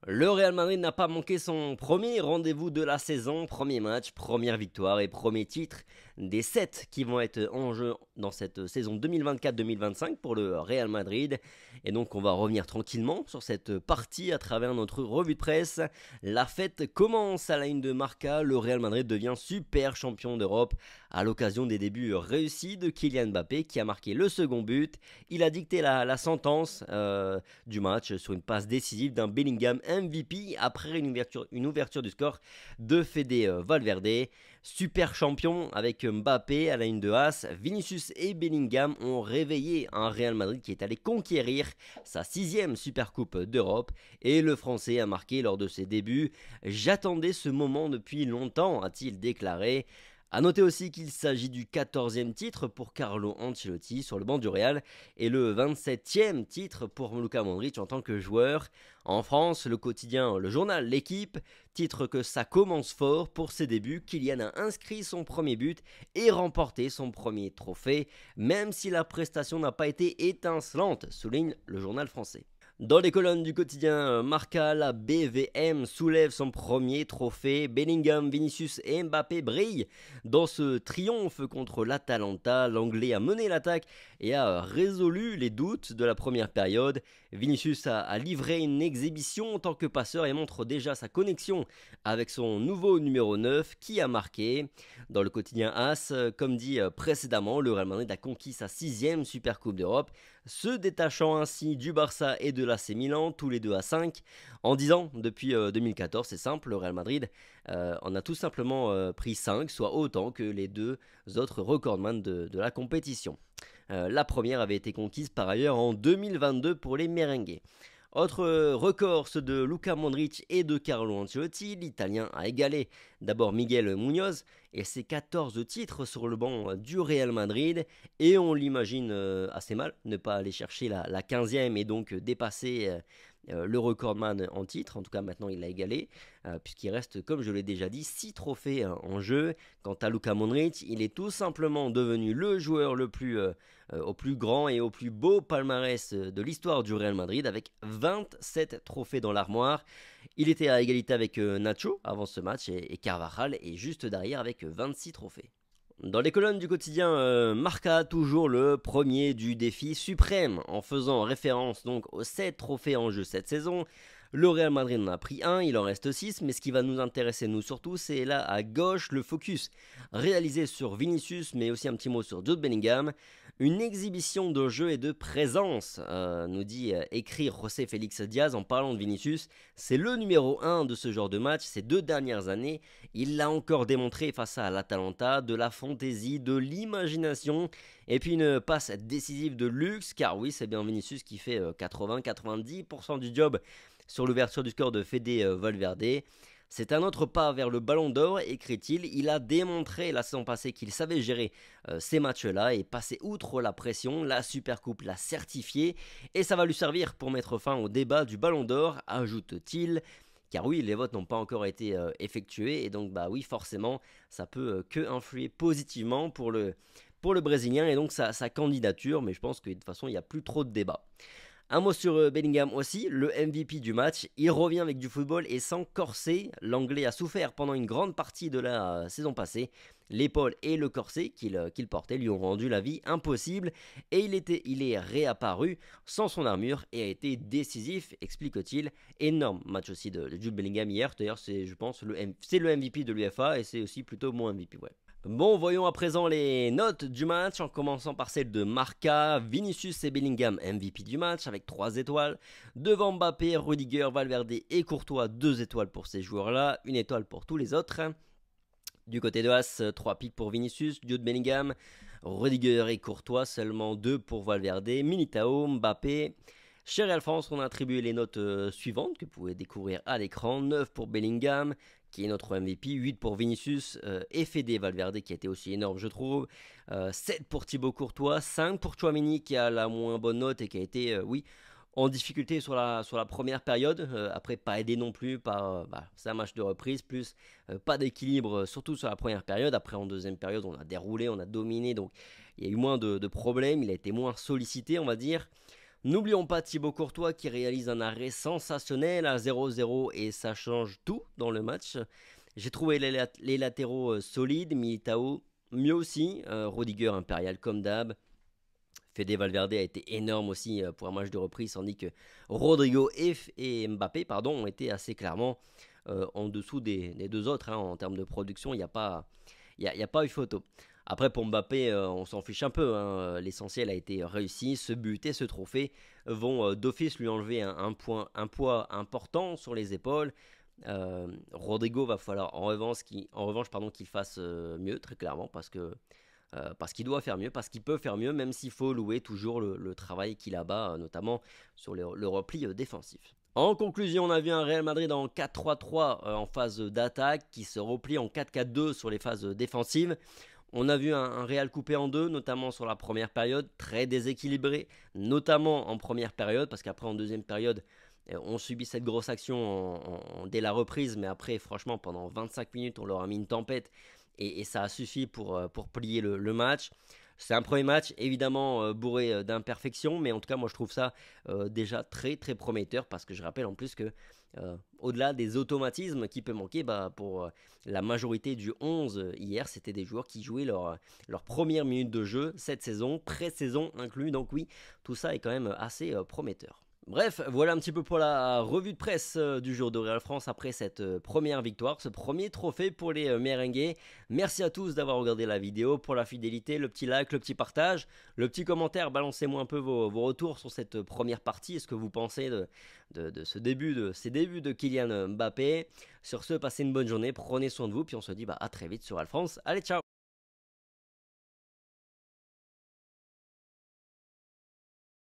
Le Real Madrid n'a pas manqué son premier rendez-vous de la saison, premier match, première victoire et premier titre des 7 qui vont être en jeu dans cette saison 2024-2025 pour le Real Madrid. Et donc on va revenir tranquillement sur cette partie à travers notre revue de presse. La fête commence à la une de Marca, le Real Madrid devient super champion d'Europe à l'occasion des débuts réussis de Kylian Mbappé qui a marqué le second but. Il a dicté la sentence du match sur une passe décisive d'un Bellingham MVP après une ouverture du score de Fede Valverde. Super champion avec Mbappé à la une de As, Vinicius et Bellingham ont réveillé un Real Madrid qui est allé conquérir sa 6e Supercoupe d'Europe et le Français a marqué lors de ses débuts. J'attendais ce moment depuis longtemps, a-t-il déclaré. A noter aussi qu'il s'agit du 14e titre pour Carlo Ancelotti sur le banc du Real et le 27e titre pour Luka Modric en tant que joueur. En France, le quotidien, le journal L'équipe, titre que ça commence fort pour ses débuts. Kylian a inscrit son premier but et remporté son premier trophée, même si la prestation n'a pas été étincelante, souligne le journal français. Dans les colonnes du quotidien Marca, la BVM soulève son premier trophée. Bellingham, Vinicius et Mbappé brillent dans ce triomphe contre l'Atalanta. L'Anglais a mené l'attaque et a résolu les doutes de la première période. Vinicius a livré une exhibition en tant que passeur et montre déjà sa connexion avec son nouveau numéro 9 qui a marqué. Dans le quotidien AS, comme dit précédemment, le Real Madrid a conquis sa 6e Supercoupe d'Europe, se détachant ainsi du Barça et de l'AC Milan, tous les deux à 5. En 10 ans, depuis 2014, c'est simple, le Real Madrid en a tout simplement pris 5, soit autant que les deux autres recordman de la compétition. La première avait été conquise par ailleurs en 2022 pour les merengues. Autre record, ceux de Luka Modric et de Carlo Ancelotti. L'Italien a égalé d'abord Miguel Munoz et ses 14 titres sur le banc du Real Madrid. Et on l'imagine assez mal ne pas aller chercher la 15e et donc dépasser le recordman en titre. En tout cas, maintenant il l'a égalé, puisqu'il reste, comme je l'ai déjà dit, 6 trophées en jeu. Quant à Luka Modric, il est tout simplement devenu le joueur le plus au plus grand et au plus beau palmarès de l'histoire du Real Madrid avec 27 trophées dans l'armoire. Il était à égalité avec Nacho avant ce match et Carvajal est juste derrière avec 26 trophées. Dans les colonnes du quotidien Marca, toujours le premier du défi suprême, en faisant référence donc aux 7 trophées en jeu cette saison. Le Real Madrid en a pris un, il en reste 6, mais ce qui va nous intéresser nous surtout, c'est là à gauche le focus réalisé sur Vinicius, mais aussi un petit mot sur Jude Bellingham. Une exhibition de jeu et de présence, nous dit écrire José Félix Diaz en parlant de Vinicius. C'est le numéro 1 de ce genre de match ces 2 dernières années. Il l'a encore démontré face à l'Atalanta, de la fantaisie, de l'imagination, et puis une passe décisive de luxe, car oui, c'est bien Vinicius qui fait 80-90% du job sur l'ouverture du score de Fede Valverde. C'est un autre pas vers le Ballon d'Or, écrit-il. Il a démontré la saison passée qu'il savait gérer ces matchs-là et passer outre la pression. La Supercoupe l'a certifié et ça va lui servir pour mettre fin au débat du Ballon d'Or, ajoute-t-il. Car oui, les votes n'ont pas encore été effectués et donc bah oui, forcément, ça peut que influer positivement pour le Brésilien et donc sa candidature. Mais je pense que de toute façon, il n'y a plus trop de débat. Un mot sur Bellingham aussi, le MVP du match. Il revient avec du football et sans corset. L'Anglais a souffert pendant une grande partie de la saison passée. L'épaule et le corset qu'il portait lui ont rendu la vie impossible. Et il est réapparu sans son armure et a été décisif, explique-t-il. Énorme match aussi de Jude Bellingham hier. D'ailleurs, c'est, je pense, c'est le MVP de l'UEFA et c'est aussi plutôt mon MVP, ouais. Bon, voyons à présent les notes du match, en commençant par celle de Marca, Vinicius et Bellingham MVP du match avec 3 étoiles, devant Mbappé, Rudiger, Valverde et Courtois 2 étoiles pour ces joueurs-là, 1 étoile pour tous les autres. Du côté de As, 3 pics pour Vinicius, Jude Bellingham, Rudiger et Courtois, seulement 2 pour Valverde, Militao, Mbappé. Chez Real France, on a attribué les notes suivantes que vous pouvez découvrir à l'écran. 9 pour Bellingham, qui est notre MVP, 8 pour Vinicius et Fede Valverde, qui a été aussi énorme, je trouve. 7 pour Thibaut Courtois, 5 pour Tchouaméni, qui a la moins bonne note et qui a été, oui, en difficulté sur la première période. Après, pas aidé non plus par c'est un match de reprise, plus pas d'équilibre, surtout sur la première période. Après, en deuxième période, on a déroulé, on a dominé, donc il y a eu moins de problèmes, il a été moins sollicité, on va dire. N'oublions pas Thibaut Courtois qui réalise un arrêt sensationnel à 0-0 et ça change tout dans le match. J'ai trouvé les latéraux solides, Militao mieux aussi, Rudiger impérial comme d'hab. Fede Valverde a été énorme aussi pour un match de reprise, tandis que Rodrigo et Mbappé ont été assez clairement en dessous des deux autres. En termes de production, il n'y a pas eu photo. Après, pour Mbappé, on s'en fiche un peu. L'essentiel a été réussi. Ce but et ce trophée vont d'office lui enlever un poids important sur les épaules. Rodrigo va falloir en revanche qu'il fasse mieux, très clairement, parce qu'il doit faire mieux, parce qu'il peut faire mieux, même s'il faut louer toujours le travail qu'il a bas, notamment sur le repli défensif. En conclusion, on a vu un Real Madrid en 4-3-3 en phase d'attaque, qui se replie en 4-4-2 sur les phases défensives. On a vu un Real coupé en deux, notamment sur la première période, très déséquilibré, notamment en première période, parce qu'après en deuxième période, on subit cette grosse action dès la reprise, mais après, franchement, pendant 25 minutes, on leur a mis une tempête, et ça a suffi pour plier le match. C'est un premier match évidemment bourré d'imperfections, mais en tout cas moi je trouve ça déjà très très prometteur, parce que je rappelle en plus que au-delà des automatismes qui peut manquer, pour la majorité du 11 hier, c'était des joueurs qui jouaient leur première minute de jeu cette saison, pré-saison inclus, donc oui, tout ça est quand même assez prometteur. Bref, voilà un petit peu pour la revue de presse du jour de Real France après cette première victoire, ce premier trophée pour les merengues. Merci à tous d'avoir regardé la vidéo, pour la fidélité, le petit like, le petit partage, le petit commentaire, balancez-moi un peu vos retours sur cette première partie, est-ce que vous pensez de ces débuts de Kylian Mbappé. Sur ce, passez une bonne journée, prenez soin de vous, puis on se dit à très vite sur Real France. Allez, ciao!